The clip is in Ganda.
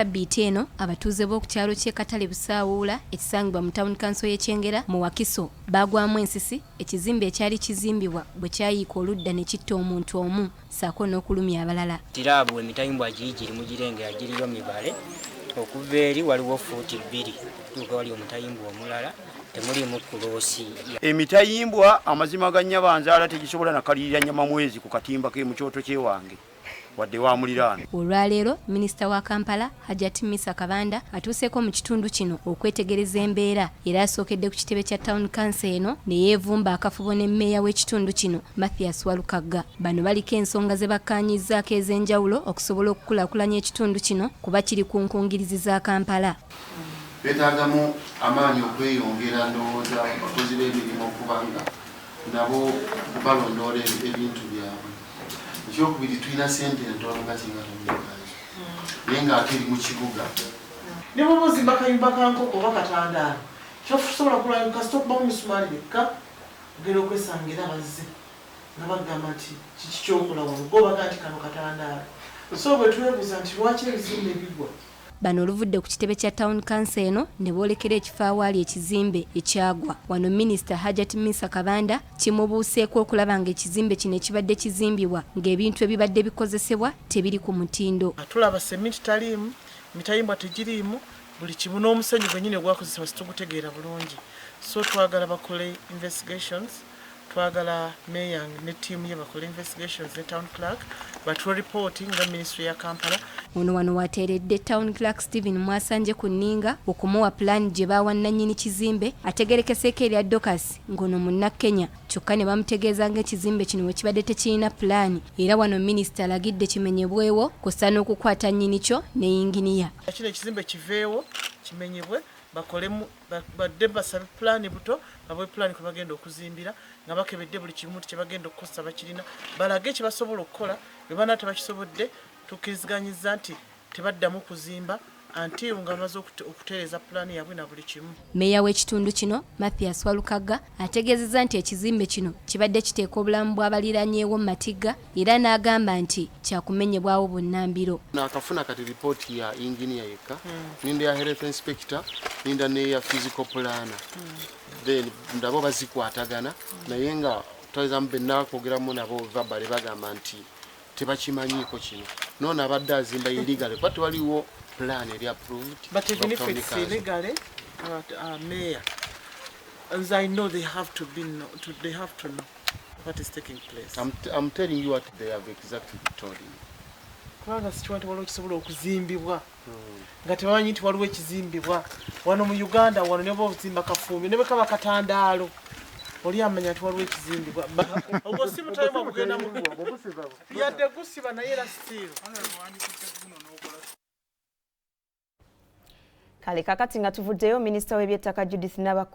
Sabbiiti eno abatuuze b'oku kyalo ky'e Katale Busaawula ekisangibwa mu Town Council y'Ekyengera mu Wakiso baagwamu ensisi ekizimbe ekyali kizimbibwa bwe kyayiika oludda ne kitta omuntu omu ssaako n'okulumya abalala. Tiraabu emitayimbwa giri mu girengera giriyo mibale okuva eri waliwo fuuti 2 tuuka wali omutayimbwa omulala temulimu kuloosi. Emitayimbwa amazima ga Nnyabanzaala tegisobola nakalirira Nnyamamwezi ku katimba ke mu kyoto ky'ewange wadde wa muliraano. Olwaleero Minisita wa Kampala Minisita Kabanda atuuseeko mu kitundu kino okwetegereza embeera era asookedde ku kitebe kya Town Council eno ne yeevumba akafubo ne mmeeya w'ekitundu kino Mathias Walukagga. Bano baliko ensonga ze bakkaanyizzaako ez'enjawulo okusobola okukulaakulanya ekitundu kino kuba kiri ku nkungirizi za Kampala. Beetaagamu amaanyi okweyongera ndowooza abakozi b'emirimu okubanga nabo balondoola ebintu byabwe. Ekyokubiri tulina ssente entono nga kinga tomugazi naye ng'ate eri mu kibuga. Ne bw'oba ozimba kayumba ka nkoko oba katandaalo kyosobola kulwanyisa kasita okubamu misumaali bekka ogenda okwesangira bazze nga bagamba nti kiki kyokola wano gobaga nti kano katandaalo. So bwe twebuuza nti lwaki ebizimbe bigwa. Bano oluvudde ku kitebe kya Town Council eno ne boolekera ekifo awaali ekizimbe Ekyaagwa. Wano Minisita Minisita Kabanda kimubuuseeko okulaba ng'ekizimbe kino ekibadde kizimbibwa ng'ebintu ebibadde bikozesebwa tebiri ku mutindo. Tulaba sementi taliimu, mitayimbwa tegiriimu, buli kimu n'omusenyu gwennyini ogwakozesebwa situgutegeera bulungi. So twagala bakole investigations, twagala Mayor ne ttiimu ye bakole investigations ne Town Clerk batuwe reporting nga Ministry ya Kampala. Ono wano wateeredde Town Clerk Stephen Mwasanje ku nninga okumuwa plan gye baawa Nannyini Kizimbe ategerekeseeko erya Dokasi ng'ono Munnakenya kyokka ne bamutegeeza ng'ekizimbe kino we kibadde tekirina pulaani era wano Minisita alagidde kimenyebwewo kussa n'okukwata nnyini kyo ne Yinginiya. Kino ekizimbe kiveewo kimenyebwe bakolemu badde basabe pulaani buto babawe pulaani kwe bagenda okuzimbira nga bakebedde buli kimu kye bagenda okukosa bakirina balage kye basobola okukola bwe bana tebakisobodde tukkiriziganyizza nti tebaddamu kuzimba anti nga bamaze okutereeza pulaani yaabwe na buli kimu. Mmeeya w'ekitundu kino Mathias Walukagga ategeezezza nti ekizimbe kino kibadde kiteeka obulamu bw'abaliranyeewo mu matigga era n'agamba nti kyakumenyebwawo bunnambiro. Nakafuna kati ripooti ya Yinginiya yekka ninda ya Health Inspector ninda neya Physical Planner then ndabo bazikwatagana naye nga twaweza mbenna kwogeramu nabo verbally bagamba nti tebakimanyiiko kino nono abadde azimba illegally but waliwo plan eri approved. But even if it's illegally, Mayor, as I know they have to know what is taking place. I'm telling you what they have exactly told you. Kubanga sikiwanti waliwo kisobola okuzimbibwa nga tebamanyi nti waliwo ekizimbibwa wano mu Uganda wano ne bozimba Kafumbi ne bekaba katandaalo oli amanya nti waliwo ekizimbibwa obwo si mutayimbwa kugenda mu yadde gusiba naye era still. Kale kakati nga tuvuddeyo Minisita w'ebyettaka Judith Nabako